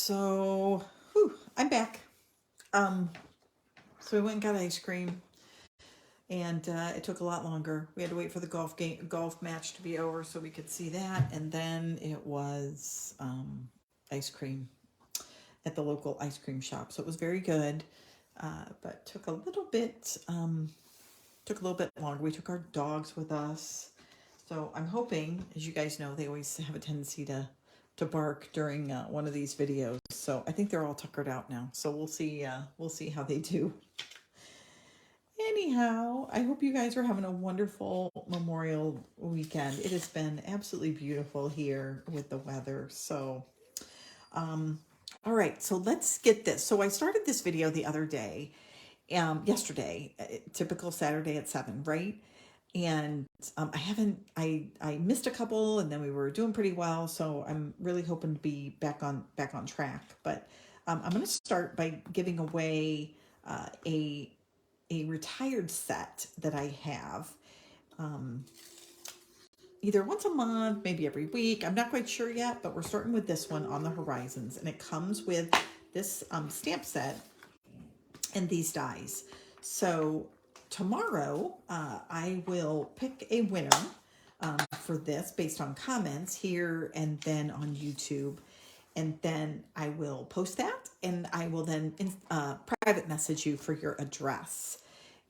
So, I'm back. So we went and got ice cream, and it took a lot longer. We had to wait for the golf match to be over so we could see that, and then it was ice cream at the local ice cream shop. So it was very good, but took a little bit longer. We took our dogs with us, so I'm hoping, as you guys know, they always have a tendency to bark during one of these videos. So I think they're all tuckered out now. So we'll see. We'll see how they do. Anyhow, I hope you guys are having a wonderful Memorial weekend. It has been absolutely beautiful here with the weather. So, all right. So let's get this. So I started this video the other day, yesterday, typical Saturday at 7, right? And I missed a couple, and then we were doing pretty well. So I'm really hoping to be back on track. But I'm going to start by giving away a retired set that I have, either once a month, maybe every week. I'm not quite sure yet, but we're starting with this one on the horizons, and it comes with this stamp set and these dies. So tomorrow, I will pick a winner for this based on comments here and then on YouTube. And then I will post that, and I will then private message you for your address.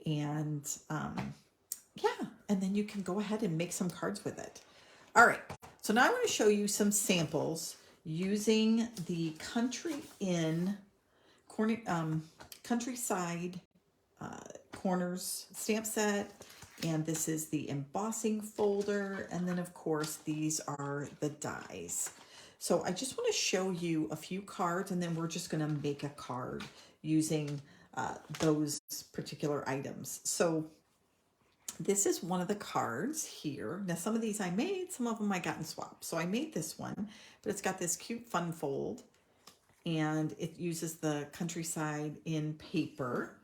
And yeah, and then you can go ahead and make some cards with it. All right, so now I'm going to show you some samples using the Countryside Corners stamp set. And this is the embossing folder. And then, of course, these are the dies. So I just want to show you a few cards, and then we're just going to make a card using those particular items. So this is one of the cards here. Now, some of these I made, some of them I got in swaps. So I made this one, but it's got this cute fun fold, and it uses the Countryside in paper.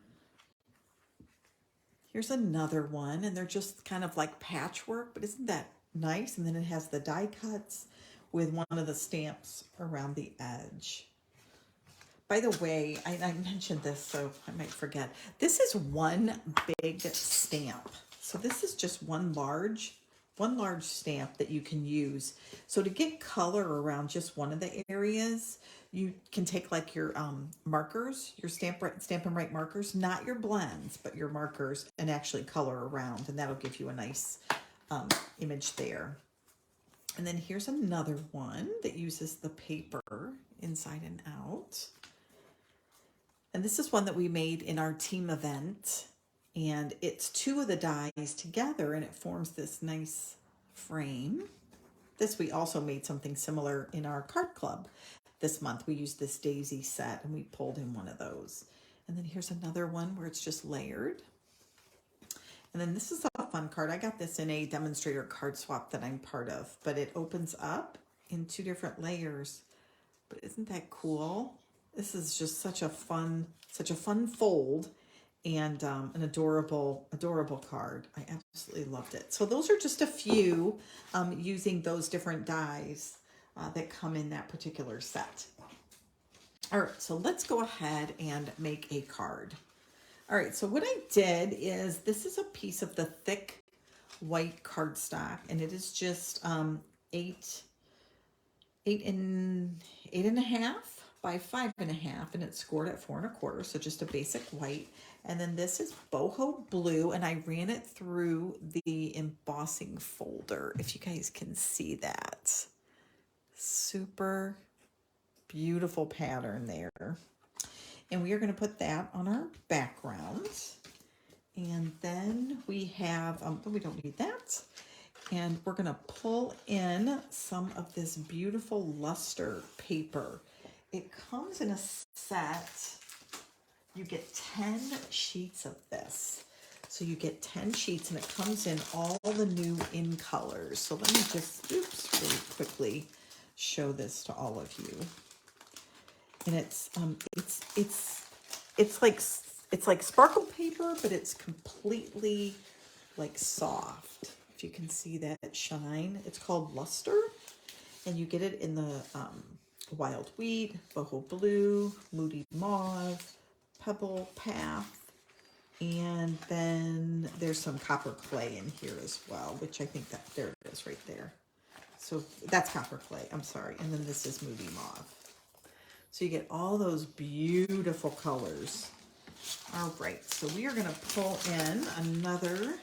Here's another one, and they're just kind of like patchwork, but isn't that nice? And then it has the die cuts with one of the stamps around the edge. By the way, I mentioned this, so I might forget. This is one big stamp. So this is just one large stamp that you can use. So to get color around just one of the areas, you can take like your markers, your Stampin' Write markers, not your blends, but your markers, and actually color around, and that'll give you a nice image there. And then here's another one that uses the paper inside and out. And this is one that we made in our team event. And it's two of the dies together, and it forms this nice frame. This, we also made something similar in our card club this month. We used this daisy set, and we pulled in one of those. And then here's another one where it's just layered. And then this is a fun card. I got this in a Demonstrator card swap that I'm part of, but it opens up in 2 different layers. But isn't that cool? This is just such a fun fold, and an adorable card. I absolutely loved it. So those are just a few using those different dies that come in that particular set. All right, so let's go ahead and make a card. All right, so what I did is, this is a piece of the thick white cardstock, and it is just 8 and a half by 5.5, and it's scored at 4 1/4, so just a basic white. And then this is boho blue, and I ran it through the embossing folder, if you guys can see that. Super beautiful pattern there. And we are going to put that on our background. And then we have, we don't need that. And we're going to pull in some of this beautiful luster paper. It comes in a set. You get 10 sheets of this. So you get 10 sheets, and it comes in all the new in colors. So let me just, really quickly show this to all of you. And it's like sparkle paper, but it's completely like soft. If you can see that shine, it's called luster, and you get it in the Wild Wheat, Boho Blue, Moody Mauve, Pebble Path, and then there's some copper clay in here as well, which I think that, there it is right there. So that's copper clay, I'm sorry. And then this is Moody Mauve. So you get all those beautiful colors. All right, so we are gonna pull in another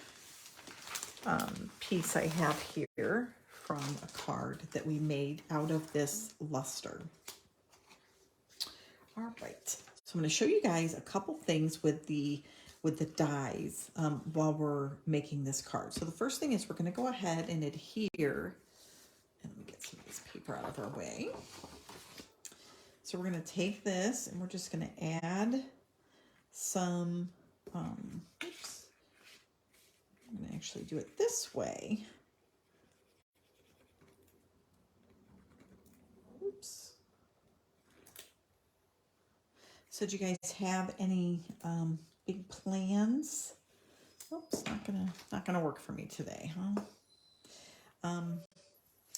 piece I have here from a card that we made out of this luster. All right, so I'm going to show you guys a couple things with the dies while we're making this card. So the first thing is we're going to go ahead and adhere, and let me get some of this paper out of our way. So we're going to take this and we're just going to add some, oops, I'm going to actually do it this way. Oops. So do you guys have any big plans? Oops, not gonna work for me today, huh?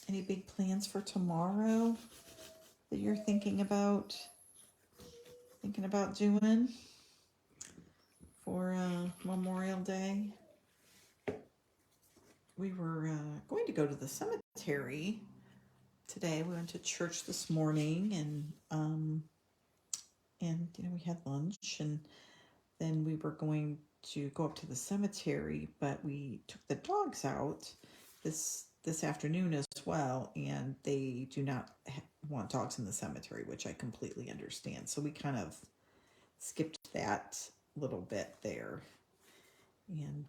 Any big plans for tomorrow that you're thinking about doing for Memorial Day? We were going to go to the cemetery today. We went to church this morning, and you know, we had lunch, and then we were going to go up to the cemetery, but we took the dogs out this afternoon as well, and they do not want dogs in the cemetery, which I completely understand. So we kind of skipped that little bit there, and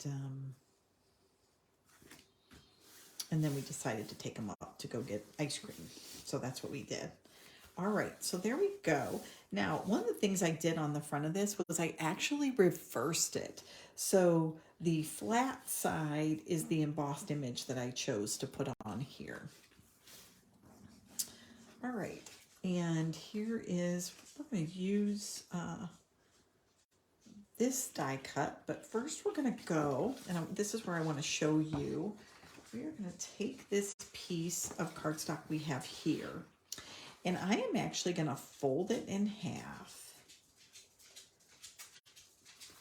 then we decided to take them up to go get ice cream. So that's what we did. All right, so there we go. Now, one of the things I did on the front of this was I actually reversed it. So the flat side is the embossed image that I chose to put on here. All right, and here is, we're going to use this die cut, but first we're going to go, and this is where I want to show you. We are going to take this piece of cardstock we have here, and I am actually going to fold it in half.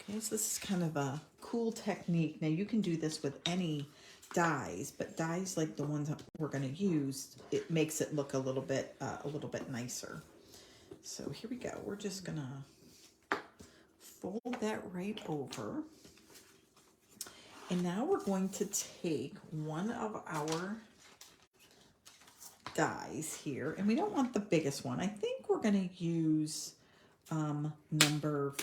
Okay, so this is kind of a cool technique. Now you can do this with any dies, but dies like the ones that we're going to use, it makes it look a little bit nicer. So here we go. We're just going to fold that right over. And now we're going to take one of our dies here, and we don't want the biggest one. I think we're going to use number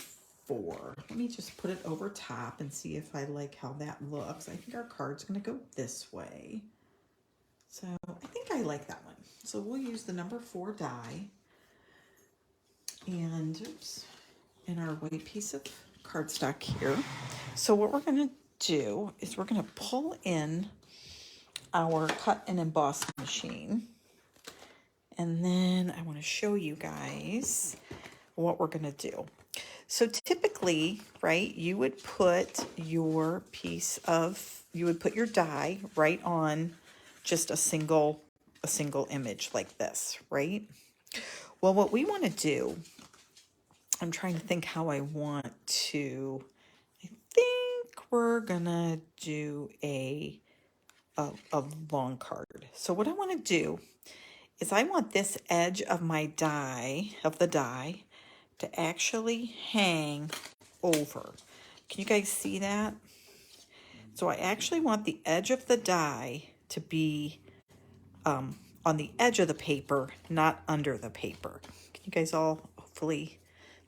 4. Let me just put it over top and see if I like how that looks. I think our card's going to go this way. So I think I like that one. So we'll use the number 4 die. And oops, and our white piece of cardstock here. So what we're going to do is we're going to pull in our cut and emboss machine. And then I want to show you guys what we're going to do. So typically, right, you would put your you would put your die right on just a single image like this, right? Well, what we want to do, I'm trying to think how I want to, I think we're going to do a long card. So what I want to do is I want this edge of my die, to actually hang over. Can you guys see that? So I actually want the edge of the die to be on the edge of the paper, not under the paper. Can you guys all hopefully,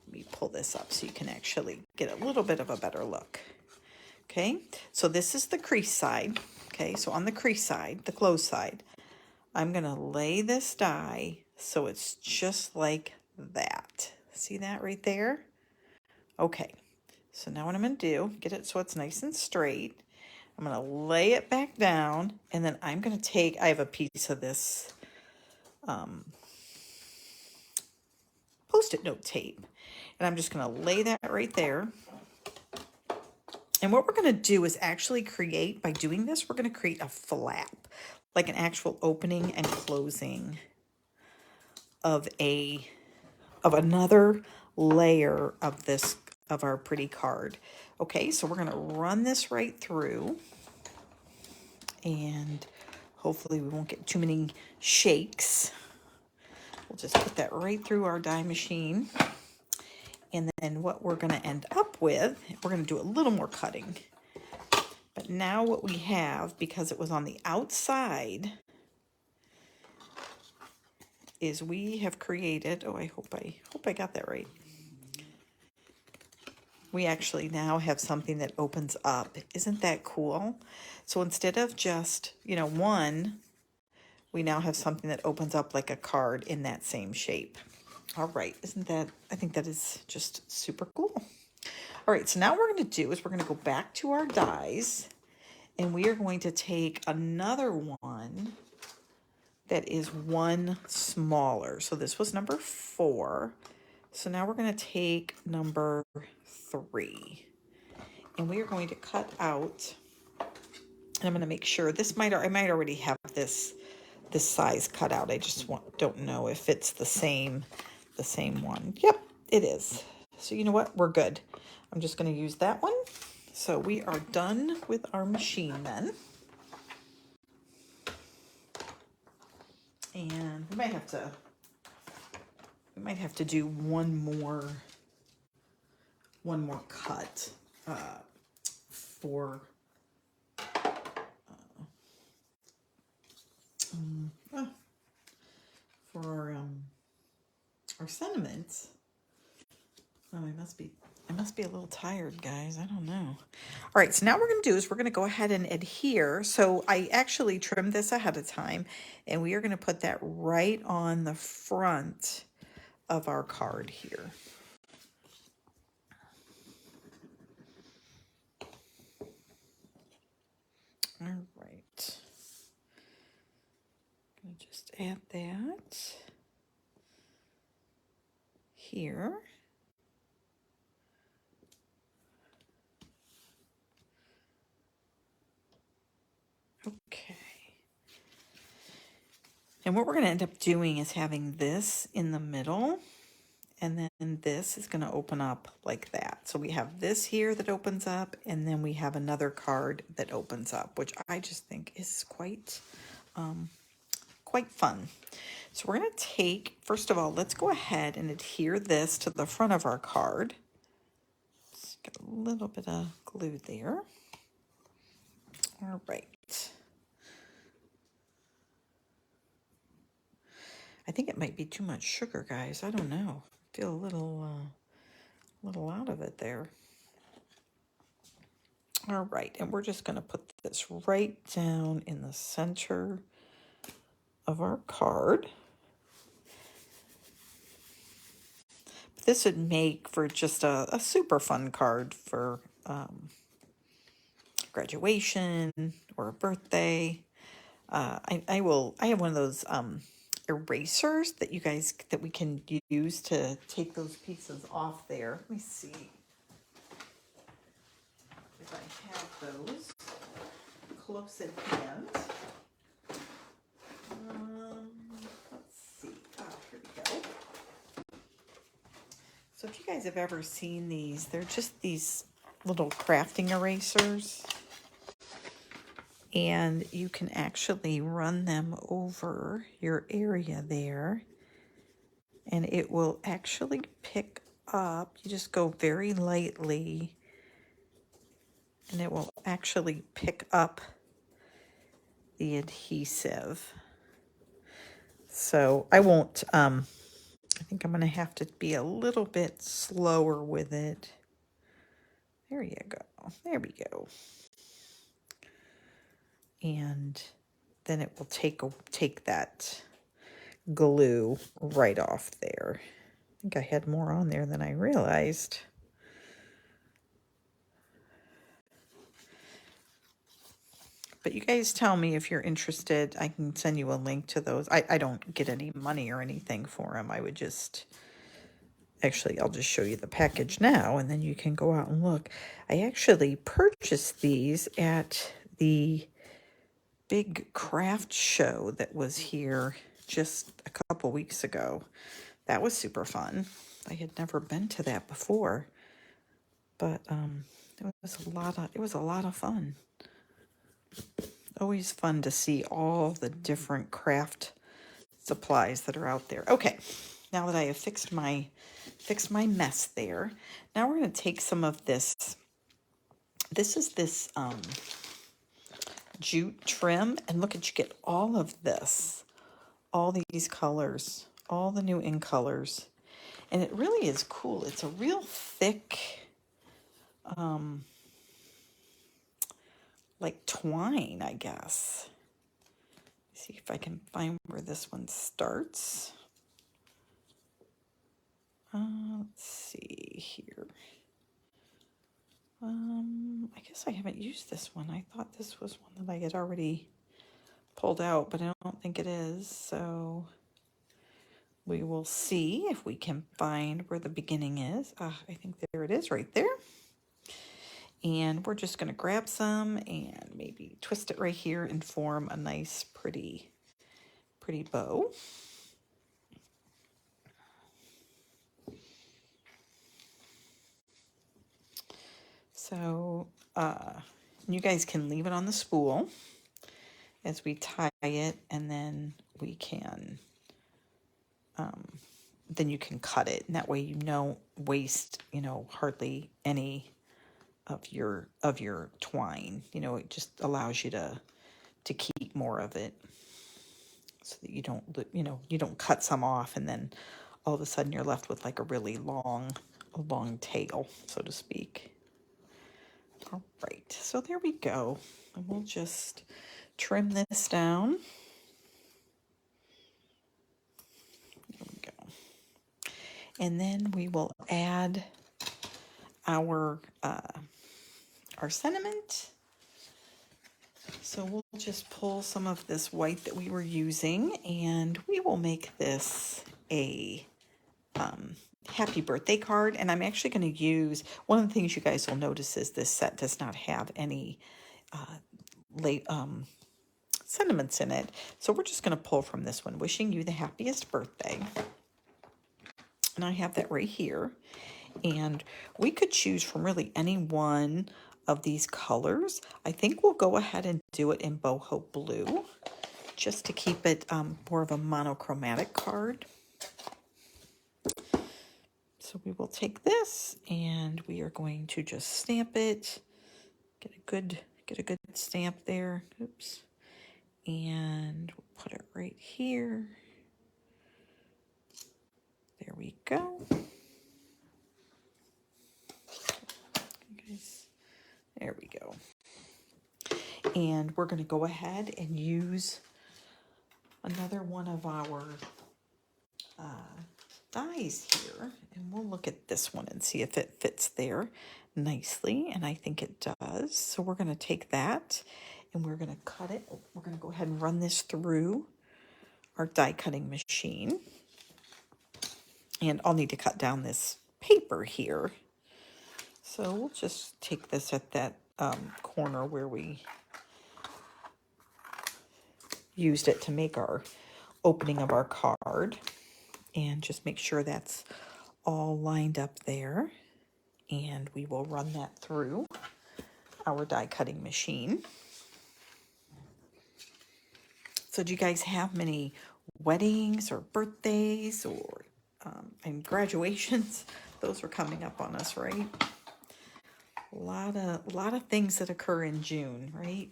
let me pull this up so you can actually get a little bit of a better look. Okay, so this is the crease side. Okay, so on the crease side, the closed side, I'm going to lay this die so it's just like that. See that right there? Okay, so now what I'm going to do, get it so it's nice and straight. I'm going to lay it back down, and then I'm going to take, I have a piece of this Post-it note tape, and I'm just going to lay that right there. And what we're going to do is actually create, by doing this, we're going to create a flap, like an actual opening and closing of another layer of this, of our pretty card. Okay, so we're going to run this right through, and hopefully we won't get too many shakes. We'll just put that right through our die machine. And then what we're going to end up with, we're going to do a little more cutting. But now what we have, because it was on the outside, is we have created, oh, I hope I got that right. We actually now have something that opens up. Isn't that cool? So instead of just, one, we now have something that opens up like a card in that same shape. All right, I think that is just super cool. All right, so now what we're going to do is we're going to go back to our dies, and we are going to take another one that is one smaller. So this was number 4. So now we're going to take number 3, and we are going to cut out, and I'm going to make sure I might already have this size cut out. I just don't know if it's the same one. Yep, it is. So you know what? We're good. I'm just going to use that one. So we are done with our machine then. And we might have to do one more cut for our sentiments. Oh, I must be a little tired, guys. I don't know. All right, so now what we're going to do is we're going to go ahead and adhere. So I actually trimmed this ahead of time, and we are going to put that right on the front of our card here. All right. I'm going to just add that here. Okay. And what we're going to end up doing is having this in the middle, and then this is going to open up like that. So we have this here that opens up, and then we have another card that opens up, which I just think is quite fun. So we're going to take, first of all, let's go ahead and adhere this to the front of our card. Just get a little bit of glue there. All right. I think it might be too much sugar, guys. I don't know. I feel a little out of it there. All right, and we're just going to put this right down in the center of our card. This would make for just a super fun card for graduation or a birthday. I have one of those erasers that we can use to take those pieces off there. Let me see if I have those close at hand. Let's see. Here we go. So if you guys have ever seen these, they're just these little crafting erasers. And you can actually run them over your area there, and it will actually pick up. You just go very lightly, and it will actually pick up the adhesive. So I won't, I think I'm going to have to be a little bit slower with it. There you go. There we go. And then it will take that glue right off there. I think I had more on there than I realized. But you guys tell me if you're interested. I can send you a link to those. I don't get any money or anything for them. I would just, actually, I'll just show you the package now, and then you can go out and look. I actually purchased these at the big craft show that was here just a couple couple weeks ago. That was super fun. I had never been to that before, but it was a lot of fun. Always fun to see all the different craft supplies that are out there. Okay, now that I have fixed my mess there, now we're going to take some of this. This is this jute trim, and look at, you get all of this, all these colors, all the new in colors, and it really is cool. It's a real thick like twine, I guess. See if I can find where this one starts. Let's see here. I guess I haven't used this one. I thought this was one that I had already pulled out, but I don't think it is. So we will see if we can find where the beginning is. I think there it is right there. And we're just going to grab some and maybe twist it right here and form a nice, pretty bow. So you guys can leave it on the spool as we tie it, and then we can, then you can cut it, and that way you don't waste, hardly any of your twine. It just allows you to keep more of it, so that you don't cut some off and then all of a sudden you're left with like a really long tail, so to speak. All right, so there we go. And we'll just trim this down. There we go. And then we will add our sentiment. So we'll just pull some of this white that we were using, and we will make this a happy birthday card. And I'm actually going to use, one of the things you guys will notice is this set does not have any sentiments in it. So we're just going to pull from this one, wishing you the happiest birthday. And I have that right here. And we could choose from really any one of these colors. I think we'll go ahead and do it in boho blue, just to keep it more of a monochromatic card. So we will take this and we are going to just stamp it. Get a good stamp there. Oops. And we'll put it right here. There we go. There we go. And we're going to go ahead and use another one of our dies here, and we'll look at this one and see if it fits there nicely, and I think it does. So we're going to take that and we're going to cut it. We're going to go ahead and run this through our die cutting machine, and I'll need to cut down this paper here. So we'll just take this at that corner where we used it to make our opening of our card, and just make sure that's all lined up there, and we will run that through our die cutting machine. So do you guys have many weddings or birthdays or and graduations? Those are coming up on us, right? A lot of things that occur in June, right?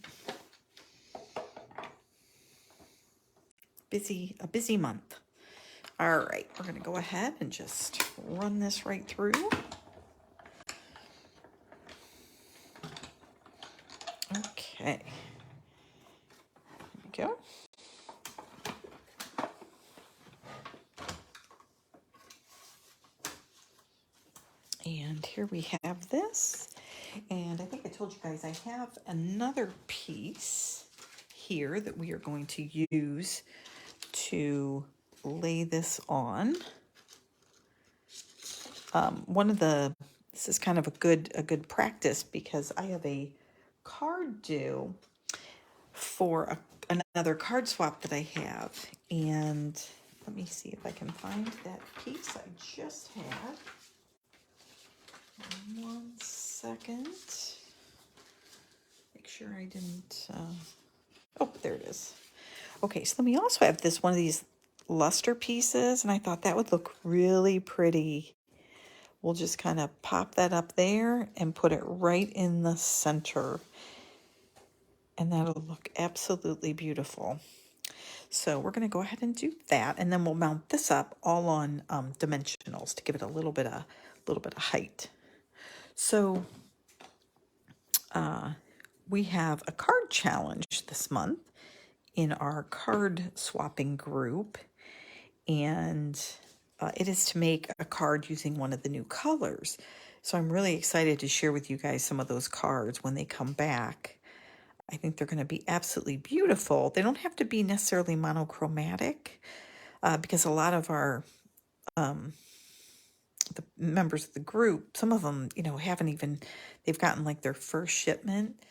A busy month. All right, we're going to go ahead and just run this right through. Okay. There we go. And here we have this. And I think I told you guys I have another piece here that we are going to use to lay this on. This is kind of a good practice, because I have a card due for another card swap that I have, and Let me see if I can find that piece I just had. 1 second. Make sure I didn't, oh, there it is. Okay, so then we also have one of these luster pieces, and I thought that would look really pretty. We'll just kind of pop that up there and put it right in the center. And that'll look absolutely beautiful. So we're going to go ahead and do that, and then we'll mount this up all on dimensionals to give it a little bit of height. So we have a card challenge this month in our card swapping group, and it is to make a card using one of the new colors. So I'm really excited to share with you guys some of those cards when they come back. I think they're going to be absolutely beautiful. They don't have to be necessarily monochromatic because a lot of our the members of the group, some of them, they've gotten like their first shipment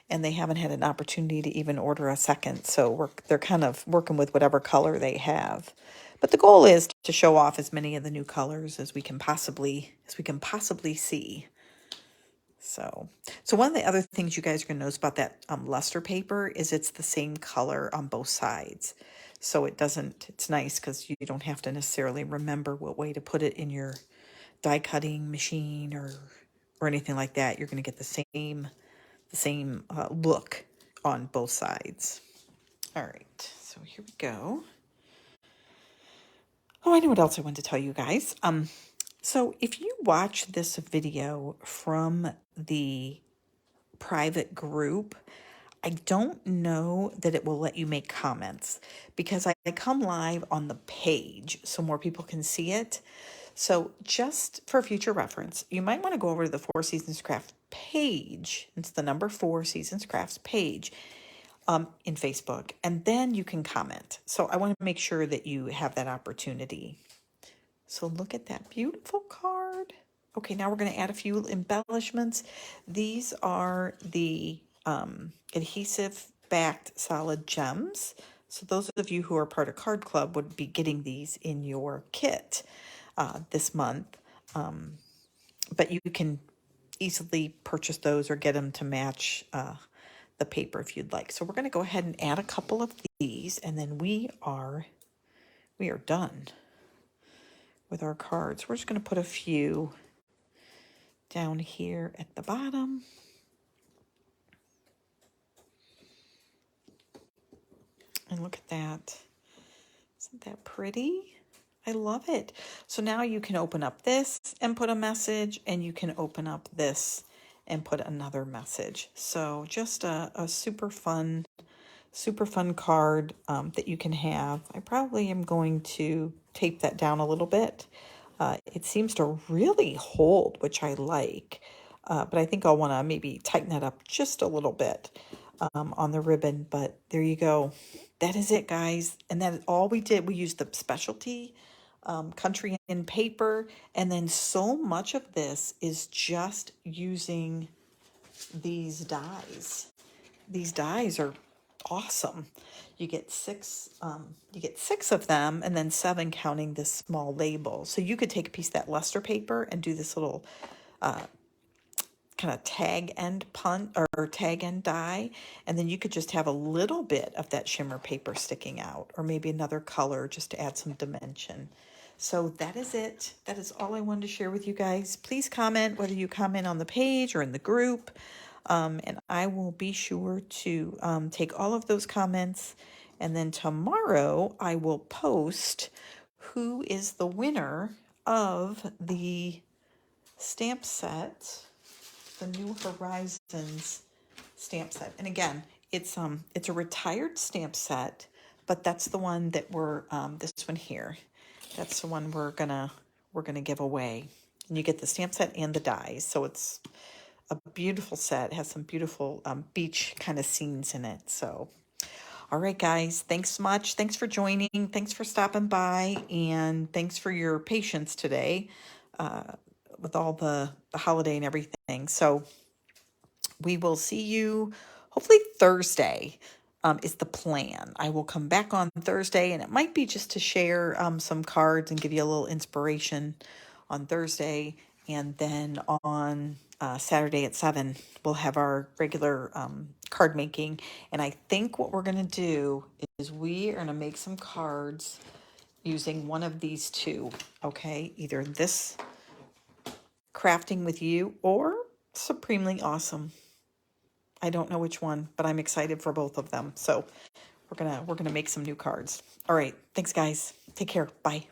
and they haven't had an opportunity to even order a second. So they're kind of working with whatever color they have. But the goal is to show off as many of the new colors as we can possibly see. So one of the other things you guys are going to notice about that luster paper is it's the same color on both sides. So it's nice because you don't have to necessarily remember what way to put it in your die cutting machine or anything like that. You're going to get the same look on both sides. All right, so here we go. Oh, I know what else I wanted to tell you guys. So if you watch this video from the private group, I don't know that it will let you make comments because I come live on the page so more people can see it. So just for future reference, you might want to go over to the 4 Seasons Craft page. It's the number 4 Seasons Crafts page in Facebook, and then you can comment. So I want to make sure that you have that opportunity. So look at that beautiful card. Okay, now we're going to add a few embellishments. These are the adhesive backed solid gems. So those of you who are part of Card Club would be getting these in your kit this month. But you can easily purchase those or get them to match the paper if you'd like. So we're going to go ahead and add a couple of these, and then we are done with our cards. We're just going to put a few down here at the bottom. And look at that. Isn't that pretty? I love it. So now you can open up this and put a message, and you can open up this and put another message. So just a super fun card that you can have. I probably am going to tape that down a little bit. It seems to really hold, which I like, but I think I'll want to maybe tighten that up just a little bit on the ribbon. But there you go. That is it, guys. And that is all we did. We used the specialty country in paper, and then so much of this is just using these dies. These dies are awesome. You get six of them, and then 7 counting this small label. So you could take a piece of that luster paper and do this little kind of tag end or tag end die, and then you could just have a little bit of that shimmer paper sticking out, or maybe another color just to add some dimension. So that is it. That is all I wanted to share with you guys. Please comment, whether you comment on the page or in the group, and I will be sure to take all of those comments. And then tomorrow I will post who is the winner of the stamp set, the New Horizons stamp set. And again, it's a retired stamp set, but that's the one that we're this one here. That's the one we're gonna give away. And you get the stamp set and the dies. So it's a beautiful set. It has some beautiful beach kind of scenes in it. So all right, guys, thanks so much. Thanks for joining. Thanks for stopping by, and thanks for your patience today with all the holiday and everything. So we will see you hopefully Thursday. is the plan. I will come back on Thursday, and it might be just to share some cards and give you a little inspiration on Thursday. And then on Saturday at 7, we'll have our regular card making. And I think what we're going to do is we are going to make some cards using one of these two, okay? Either this Crafting with You or Supremely Awesome. I don't know which one, but I'm excited for both of them. So we're gonna make some new cards. All right. Thanks, guys. Take care. Bye.